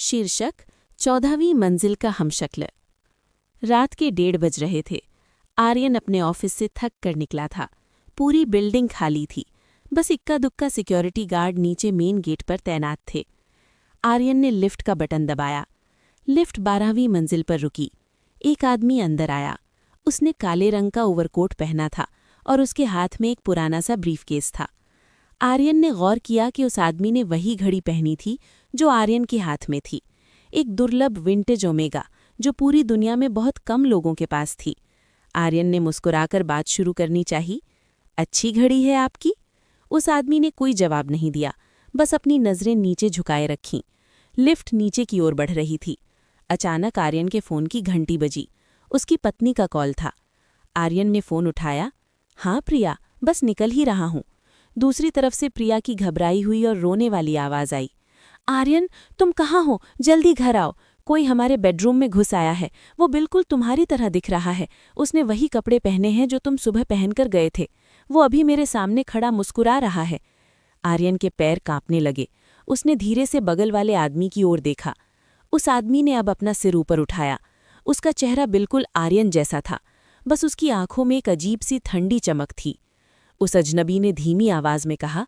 शीर्षक 14वीं मंजिल का हमशक्ल। रात के 1:30 बज रहे थे। आर्यन अपने ऑफिस से थक कर निकला था। पूरी बिल्डिंग खाली थी। बस इक्का दुक्का सिक्योरिटी गार्ड नीचे मेन गेट पर तैनात थे। आर्यन ने लिफ्ट का बटन दबाया। लिफ्ट 12वीं मंजिल पर रुकी। एक आदमी अंदर आया। उसने काले रंग का ओवरकोट पहना था और उसके हाथ में एक पुराना सा ब्रीफकेस था। आर्यन ने गौर किया कि उस आदमी ने वही घड़ी पहनी थी जो आर्यन के हाथ में थी, एक दुर्लभ विंटेज ओमेगा जो पूरी दुनिया में बहुत कम लोगों के पास थी। आर्यन ने मुस्कुराकर बात शुरू करनी चाही। अच्छी घड़ी है आपकी? उस आदमी ने कोई जवाब नहीं दिया, बस अपनी नज़रें नीचे झुकाए रखीं। लिफ्ट नीचे की ओर बढ़ रही थी। अचानक आर्यन के फ़ोन की घंटी बजी। उसकी पत्नी का कॉल था। आर्यन ने फ़ोन उठाया। हाँ प्रिया, बस निकल ही रहा हूँ। दूसरी तरफ से प्रिया की घबराई हुई और रोने वाली आवाज़ आई। आर्यन, तुम कहाँ हो? जल्दी घर आओ। कोई हमारे बेडरूम में घुस आया है। वो बिल्कुल तुम्हारी तरह दिख रहा है। उसने वही कपड़े पहने हैं जो तुम सुबह पहनकर गए थे। वो अभी मेरे सामने खड़ा मुस्कुरा रहा है। आर्यन के पैर कांपने लगे। उसने धीरे से बगल वाले आदमी की ओर देखा। उस आदमी ने अब अपना सिर ऊपर उठाया। उसका चेहरा बिल्कुल आर्यन जैसा था, बस उसकी आंखों में एक अजीब सी ठंडी चमक थी। उस अजनबी ने धीमी आवाज में कहा,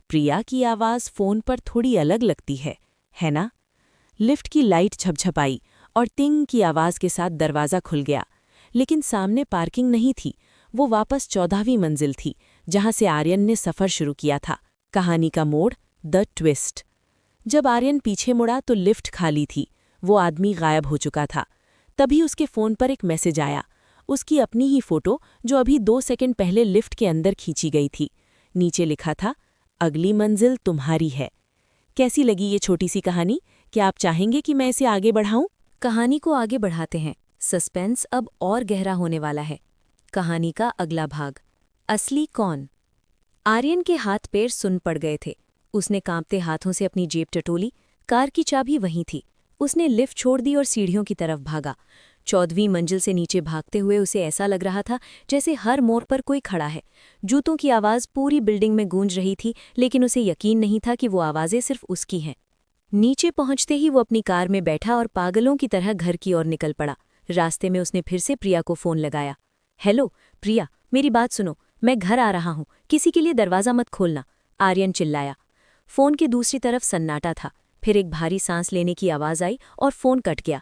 प्रिया की आवाज़ फ़ोन पर थोड़ी अलग लगती है ना? लिफ्ट की लाइट झपझपाई और टिंग की आवाज़ के साथ दरवाज़ा खुल गया। लेकिन सामने पार्किंग नहीं थी। वो वापस 14वीं मंजिल थी, जहाँ से आर्यन ने सफ़र शुरू किया था। कहानी का मोड़, द ट्विस्ट। जब आर्यन पीछे मुड़ा तो लिफ्ट खाली थी। वो आदमी गायब हो चुका था। तभी उसके फ़ोन पर एक मैसेज आया। उसकी अपनी ही फ़ोटो, जो अभी 2 सेकंड पहले लिफ्ट के अंदर खींची गई थी। नीचे लिखा था, अगली मंजिल तुम्हारी है। कैसी लगी ये छोटी सी कहानी? क्या आप चाहेंगे कि मैं इसे आगे बढ़ाऊं? कहानी को आगे बढ़ाते हैं। सस्पेंस अब और गहरा होने वाला है। कहानी का अगला भाग, असली कौन? आर्यन के हाथ पैर सुन्न पड़ गए थे। उसने कांपते हाथों से अपनी जेब टटोली। कार की चाबी वहीं थी। उसने लिफ्ट छोड़ दी और सीढ़ियों की तरफ भागा। 14वीं मंजिल से नीचे भागते हुए उसे ऐसा लग रहा था जैसे हर मोड़ पर कोई खड़ा है। जूतों की आवाज़ पूरी बिल्डिंग में गूंज रही थी, लेकिन उसे यकीन नहीं था कि वो आवाज़ें सिर्फ उसकी हैं। नीचे पहुंचते ही वो अपनी कार में बैठा और पागलों की तरह घर की ओर निकल पड़ा। रास्ते में उसने फिर से प्रिया को फ़ोन लगाया। हेलो प्रिया, मेरी बात सुनो, मैं घर आ रहा हूँ, किसी के लिए दरवाज़ा मत खोलना, आर्यन चिल्लाया। फ़ोन के दूसरी तरफ सन्नाटा था। फिर एक भारी सांस लेने की आवाज़ आई और फ़ोन कट गया।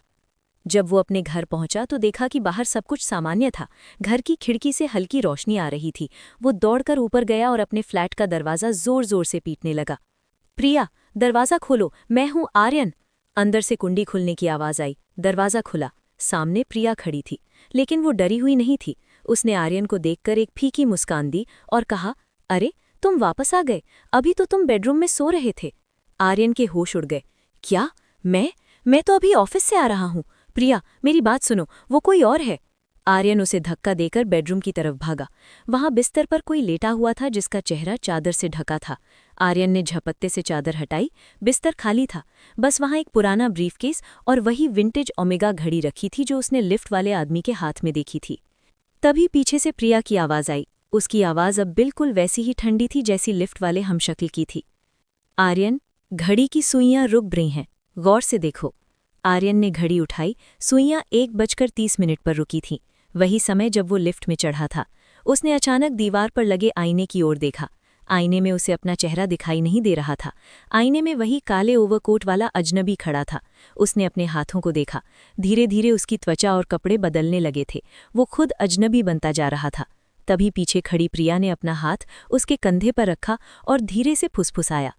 जब वो अपने घर पहुंचा तो देखा कि बाहर सब कुछ सामान्य था। घर की खिड़की से हल्की रोशनी आ रही थी। वो दौड़कर ऊपर गया और अपने फ्लैट का दरवाज़ा जोर जोर से पीटने लगा। प्रिया, दरवाज़ा खोलो, मैं हूँ आर्यन। अंदर से कुंडी खुलने की आवाज़ आई। दरवाज़ा खुला। सामने प्रिया खड़ी थी, लेकिन वो डरी हुई नहीं थी। उसने आर्यन को देखकर एक फीकी मुस्कान दी और कहा, अरे तुम वापस आ गए। अभी तो तुम बेडरूम में सो रहे थे। आर्यन के होश उड़ गए। क्या? मैं तो अभी ऑफिस से आ रहा हूँ। प्रिया, मेरी बात सुनो, वो कोई और है। आर्यन उसे धक्का देकर बेडरूम की तरफ भागा। वहां बिस्तर पर कोई लेटा हुआ था जिसका चेहरा चादर से ढका था। आर्यन ने झपत्ते से चादर हटाई। बिस्तर खाली था। बस वहां एक पुराना ब्रीफकेस और वही विंटेज ओमेगा घड़ी रखी थी जो उसने लिफ्ट वाले आदमी के हाथ में देखी थी। तभी पीछे से प्रिया की आवाज़ आई। उसकी आवाज़ अब बिल्कुल वैसी ही ठंडी थी जैसी लिफ्ट वाले हमशक्ल की थी। आर्यन, घड़ी की सुइयां रुक रही हैं, गौर से देखो। आर्यन ने घड़ी उठाई। सुइयां 1:30 पर रुकी थीं, वही समय जब वो लिफ्ट में चढ़ा था। उसने अचानक दीवार पर लगे आईने की ओर देखा। आईने में उसे अपना चेहरा दिखाई नहीं दे रहा था। आईने में वही काले ओवरकोट वाला अजनबी खड़ा था। उसने अपने हाथों को देखा। धीरे धीरे उसकी त्वचा और कपड़े बदलने लगे थे। वो खुद अजनबी बनता जा रहा था। तभी पीछे खड़ी प्रिया ने अपना हाथ उसके कंधे पर रखा और धीरे से फुसफुसाया,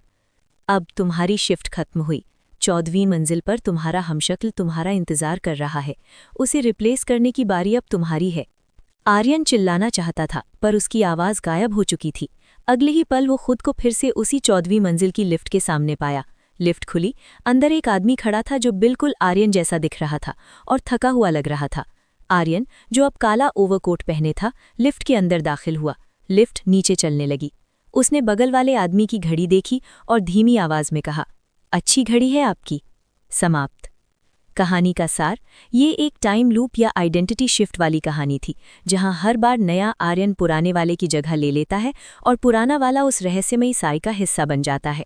अब तुम्हारी शिफ्ट खत्म हुई। 14वीं मंजिल पर तुम्हारा हमशक्ल तुम्हारा इंतजार कर रहा है। उसे रिप्लेस करने की बारी अब तुम्हारी है। आर्यन चिल्लाना चाहता था, पर उसकी आवाज़ गायब हो चुकी थी। अगले ही पल वो खुद को फिर से उसी 14वीं मंजिल की लिफ्ट के सामने पाया। लिफ्ट खुली। अंदर एक आदमी खड़ा था जो बिल्कुल आर्यन जैसा दिख रहा था और थका हुआ लग रहा था। आर्यन, जो अब काला ओवरकोट पहने था, लिफ्ट के अंदर दाखिल हुआ। लिफ्ट नीचे चलने लगी। उसने बगल वाले आदमी की घड़ी देखी और धीमी आवाज़ में कहा, अच्छी घड़ी है आपकी। समाप्त। कहानी का सार, ये एक टाइम लूप या आइडेंटिटी शिफ्ट वाली कहानी थी, जहां हर बार नया आर्यन पुराने वाले की जगह ले लेता है और पुराना वाला उस रहस्यमयी साई का हिस्सा बन जाता है।